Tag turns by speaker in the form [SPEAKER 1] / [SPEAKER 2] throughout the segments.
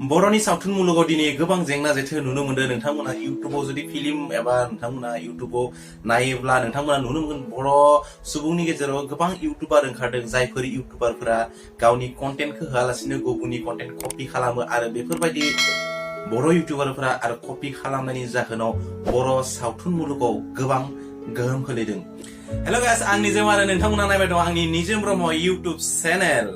[SPEAKER 1] बर'नि सावथुन मुलुगाव दिनै गोबां जेंना जेथो नुनो मोनदों। नोंथांमोना इउट्युबाव जुदि फिल्म एबा नोंथांमोना इउट्युबाव नायोब्ला नोंथांमोना नुनो मोनगोन बर' सुबुंनि गेजेराव गोबां इउट्युबार ओंखारदों, जायफोर इउट्युबारफोरा गावनि कन्टेन्टखौ होआलासिनो गुबुननि कन्टेन्ट कपि खालामो आरो बेफोरबायदि बर' इउट्युबारफोरा आरो कपि खालामनायनि जाहोनाव बर' सावथुन मुलुगाव गोबां गोहोम खोलैदों। हेल' गाइस, आं निजोम आरो नोंथांमोना नायबाय दं आंनि निजोम ब्रह्म इउट्युब चेनेल।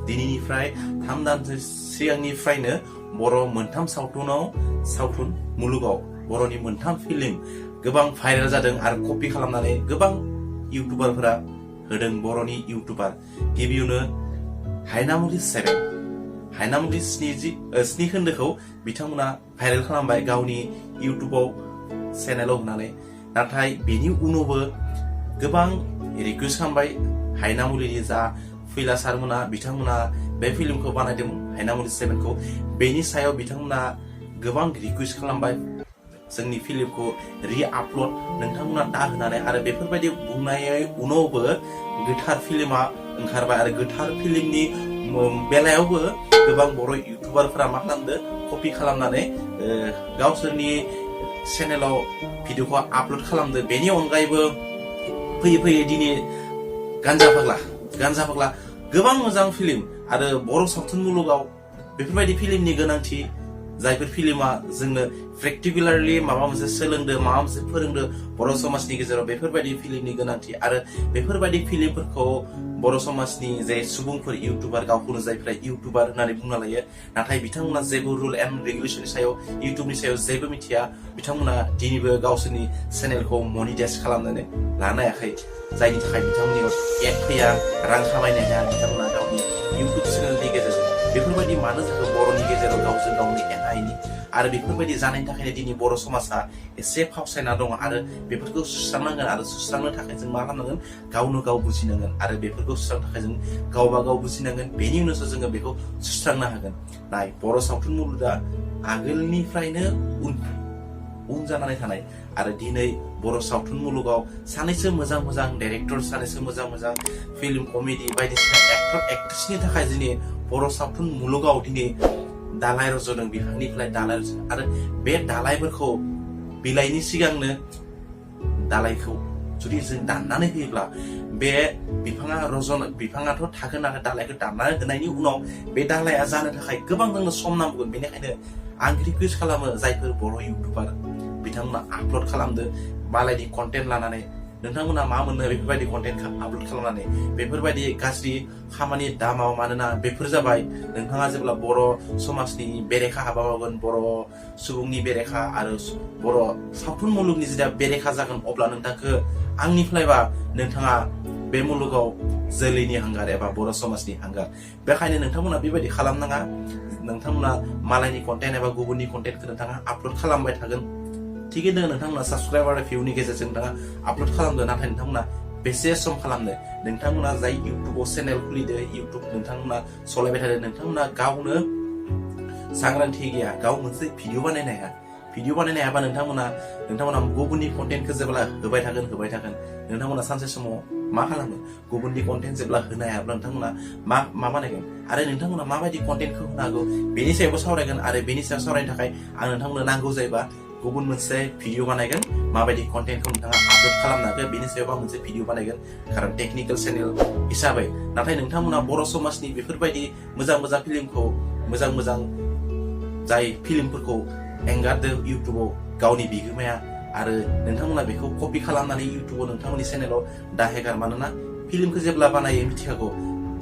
[SPEAKER 1] दिनैनिफ्राय 3 दानसो सिगांनिफ्रायनो बर' मोनथाम सावथुन मुलुगाव बर'नि मोनथाम फिल्म गोबां भाइरेल जादों आरो कपि खालामनानै गोबां इउट्युबारफोरा होदों। बर'नि इउट्युबार गिबियावनो हायनामुलि 7 खोन्दोखौ बिथांमोना भाइरेल खालामबाय गावनि इउट्युबाव चेनेलाव होनानै, नाथाय बेनि उनावबो गोबां रिकुवेस्ट खालामबाय हायनामुलिनि जा फैला सारमोना, बिथांमोना बे फिल्मखौ बानायदोंमोन हायनामुलि 7 खौ। बेनि सायाव बिथांमोना गोबां रिकुवेस्ट खालामबाय जोंनि फिल्मखौ रि-आपल'ड नोंथांमोना दा होनानै, आरो बेफोरबायदि बुंनायनि उनावबो गोथार फिल्मा ओंखारबाय आरो गोथार फिल्मनि बेलायावबो गोबां बर' इउट्युबारफोरा मा खालामदो, कपि खालामनानै गावसोरनि चेनेलाव भिडिअखौ आपल'ड खालामदो। बेनि अनगायैबो फैयै दिनै गान्जा फाग्ला गोबां मोजां फिल्म आरो बर' सावथुन मुलुगाव बेफोरबायदि फिल्मनि गोनांथि, जायफोर फिल्मा जोंनो प्रेक्टिकुलारलि माबा मोनसे सोलोंदो, माबा मोनसे फोरोंदो बर' समाजनि गेजेराव, बेफोरबायदि फिल्मनि गोनांथि। आरो बेफोरबायदि फिल्मफोरखौ बर' समाजनि जे सुबुंफोर इउट्युबार, गावखौनो जायफ्रा इउट्युबार होननानै बुंना लायो, नाथाय बिथांमोना जेबो रुल एन्ड रेगुलेसननि सायाव इउट्युबनि सायाव जेबो मिथिया। बिथांमोना दिनैबो गावसोरनि चेनेलखौ मनिटाइज खालामनानै लानो हायाखै, जायनि थाखाय बिथांमोननियाव एड फैया, रां खामायनो हाया बिथांमोना गावनि इउट्युब चेनेलनि गेजेरजों। बेफोरबायदि मानो जाखो बर'नि गेजेराव गावजों गावनि एना एनि, आरो बेफोरबायदि जानायनि थाखायनो दिनै बर' समाजा एसे फावसायना दङ, आरो बेफोरखौ सुस्रांनांगोन। आरो सुस्रांनो थाखाय जों मा खालामनांगोन, गावनो गाव बुजिनांगोन, आरो बेफोरखौ सुस्रांनो थाखाय जों गावबा गाव बुजिनांगोन। बेनि उनावसो जोङो बेखौ सुस्रांनो हागोन। नाय, बर' सावथुन मुलुगा आगोलनिफ्रायनो उन जानानै थानाय, आरो दिनै बर' सावथुन मुलुगाव सानैसो मोजां डाइरेक्टर, सानैसो मोजां फिल्म कमेडि बायदिसिना एक्टर एक्ट्रेसनि थाखाय दिनै बर' सावथुन मुलुगाव दिनै दालाय रज'दों, बिफांनिफ्राय दालाय रज'दों। आरो बे दालायफोरखौ बिलाइनि सिगांनो दालायखौ जुदि जों दाननानै होयोब्ला बे बिफाङाथ' थागोन, आरो दालायखौ दाननानै होनायनि उनाव बे दालाया जानो थाखाय गोबां जोंनो सम नांगोन। बेनिखायनो आं रिकुवेस्ट खालामो, जायफोर बर' इउट्युबार बिथांमोना आपल'ड खालामदो मालायनि कन्टेन्ट लानानै। नोंथांमोना मा मोनो बेफोरबायदि कन्टेन्टखौ आपल'ड खालामनानै? बेफोरबायदि गाज्रि खामानि दा माव, मानोना बेफोर जाबाय नोंथाङा जेब्ला बर' समाजनि बेरेखा हाबा मावगोन, बर' सुबुंनि बेरेखा आरो बर' सावथुन मुलुगनि जेब्ला बेरेखा जागोन, अब्ला नोंथांखौ आंनिफ्रायबा नोंथाङा बे मुलुगाव जोलैनि हांगार एबा बर' समाजनि हांगार। बेखायनो नोंथांमोना बेबायदि खालामनाङा। नोंथांमोना मालायनि कन्टेन्ट एबा गुबुननि कन्टेन्टखौ नोंथाङा आपल'ड खालामबाय थागोन, थिगैनो नोंथांमोना साबसक्राइब आरो भिउनि गेजेरजों नोंथाङा आपल'ड खालामदो। नाथाय नोंथांमोना बेसे सम खालामनो? नोंथांमोना जाय इउट्युबाव चेनेल खुलिदो, इउट्युब नोंथांमोना सालायबाय थादों, नोंथांमोना गावनो सांग्रांथि गैया, गाव मोनसे भिडिअ बानायनो हाया। भिडिअ बानायनो हायाबा नोंथांमोना गुबुननि कन्टेन्टखौ जेब्ला होबाय थागोन, नोंथांमोना सानसे समाव मा खालामगोन? गुबुननि कन्टेन्ट जेब्ला होनो हायाब्ला नोंथांमोना मा बानायगोन? आरो नोंथांमोना माबायदि कन्टेन्टखौ होनो हागौ बेनि सायावबो सावरायगोन। आरो बेनि सायाव सावरायनो थाखाय आं नोंथांमोननो नांगौ जायोबा गुबुन मोनसे भिडिअ बानायगोन, माबायदि कन्टेन्टखौ नोंथाङा आपल'ड खालामनो हागोन बेनि सायावबा मोनसे भिडिअ बानायगोन, खारन टेकनिकेल चेनेल हिसाबै। नाथाय नोंथांमोना बर' समाजनि बेफोरबायदि मोजां फिल्मखौ, मोजां जाय फिल्मफोरखौ एंगारदो इउट्युबाव गावनि बिगोमाया, आरो नोंथांमोना बेखौ कपि खालामनानै इउट्युबाव नोंथांमोननि चेनेलाव दाहेगार। मानोना फिल्मखौ जेब्ला बानायो मिथिखागौ,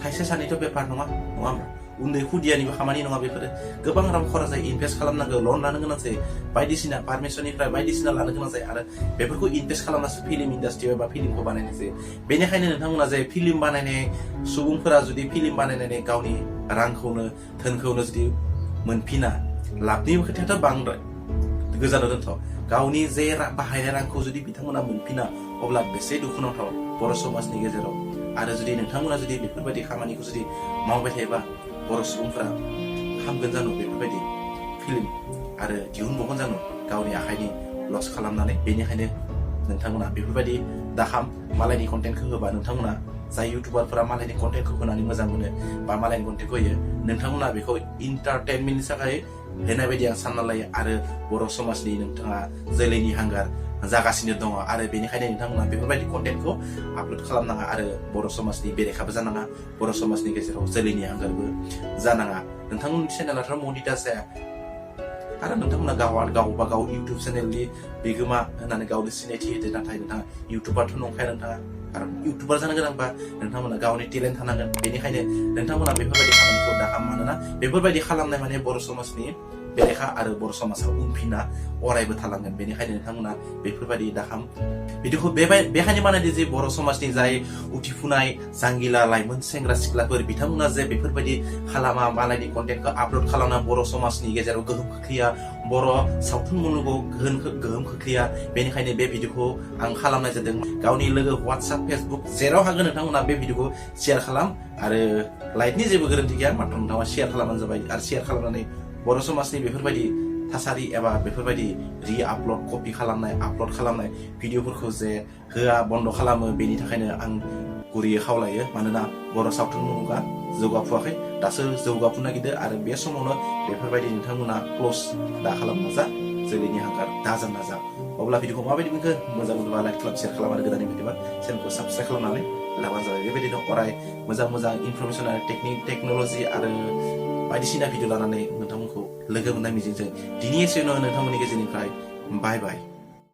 [SPEAKER 1] थाइसे सानैथ' बेफार नङा होमबा? उन्दै खुदियानिबो खामानि नङा बेफोरो। गोबां रां खरस जायो, इनभेस्ट खालामनांगौ, लन लानो गोनां जायो, बायदिसिना पारमिसननिफ्राय बायदिसिना लानो गोनां जायो, आरो बेफोरखौ इनभेस्ट खालामनासो फिल्म इन्डास्ट्रियाव एबा फिल्मखौ बानायनाय जायो। बेनिखायनो नोंथांमोना जे फिल्म बानायनाय सुबुंफोरा जुदि फिल्म बानायनानै गावनि रांखौनो धोनखौनो जुदि मोनफिना, लाबनि खोथायाथ' बांद्राय गोजानाव दोनथ', गावनि जे बाहायनाय रांखौ जुदि बिथांमोना मोनफिना, अब्ला बेसे दुखुनांथाव बर' समाजनि गेजेराव। आरो जुदि नोंथांमोना जुदि बेफोरबायदि खामानिखौ जुदि मावबाय थायोबा बर' सुबुंफोरा हामगोन जानो बेफोरबायदि फिल्म आरो दिहुनबावगोन जोङो गावनि आखाइनि लस खालामनानै बेनिखायनो नोंथांमोना बेफोरबायदि दाखाम मालायनि कन्टेन्टखौ होबा नोंथांमोना जाय इउटुबारफोरा मालायनि कन्टेन्टखौ होनानै मोजां मोनो बा मालायनि कन्टेन्टखौ होयो नोंथांमोना बेखौ इन्टारटेनमेन्टनि थाखाय होनाय बायदि आं सानना लायो आरो बर' समाजनि नोंथाङा जोलैनि हांगार जागासिनो दङ आरो बेनिखायनो नोंथांमोना बेफोरबायदि कन्टेन्टखौ आपल'ड खालामनाङा आरो बर' समाजनि बेरेखाबो जानाङा बर' समाजनि गेजेराव जोलैनि हांगारबो जानाङा नोंथांमोननि चेनेलाथ' मनिटाइज जाया आरो नोंथांमोना गावबा गाव इउटुब चेनेलनि बिगोमा होननानै गावनि सिनायथि होदो नाथाय नोंथाङा इउटुबारथ' नंखाया नोंथाङा आरो इउटुबार जानो गोनांबा नोंथांमोना गावनि टेलेन्ट थानांगोन बेनिखायनो नोंथांमोना बेफोरबायदि खामानिखौ दाखाम मानोना बेफोरबायदि खालामनाय माने बर' समाजनि बेरेखा आरो बर' समाजाव उनफिना अरायबो थालांगोन बेनिखायनो नोंथांमोना बेफोरबायदि दाखाम भिडिअखौ बेखायनो बानायदो जे बर' समाजनि जाय उथिफुनाय जांगिला लाइमोन सेंग्रा सिख्लाफोर बिथांमोना जे बेफोरबायदि खालामा मालायनि कन्टेन्टखौ आपल'ड खालामना बर' समाजनि गेजेराव गोहोम खोख्लैया बर' सावथुन मुलुगाव गोहोम खोख्लैया बेनिखायनो बे भिडिअखौ आं खालामनाय जादों गावनि लोगो WhatsApp Facebook जेराव हागोन नोंथांमोना बे भिडिअखौ शेयार खालाम आरो लाइकनि जेबो गोरोन्थि गैया मात्र नोंथाङा शेयार खालामबानो जाबाय आरो शेयार खालामनानै बर' समाजनि बेफोरबायदि थासारि एबा बेफोरबायदि कपि खालामनाय आपल'ड खालामनाय भिडिअफोरखौ जे होआ बन्द खालामो बेनि थाखायनो आं गुरैयै खावलायो मानोना बर' सावथुन मुलुगा जौगाफुवाखै दासो जौगाफुनो नागिरदों आरो बे समावनो बेफोरबायदि नोंथांमोना क्ल'ज दा खालामना जा जोलैनि हांगार दाजान नाजा अब्ला भिडिअखौ माबायदि मोनखो मोजां मोनोबा लाइक खालाम शेयार खालाम आरो गोदानै भिडिअबा चेनेलखौ साबस्क्राइब खालामनानै लाबानो जाबाय बेबायदिनो अराय मोजां इनफरमेसन आरो टेक्न'लजि आरो बायदिसिना भिडिअ लानानै नोंथांमोनखौ लोगो मोननाय मिजिंजों दिनै एसेनो नोंथांमोननि गेजेरनिफ्राय बाय बाय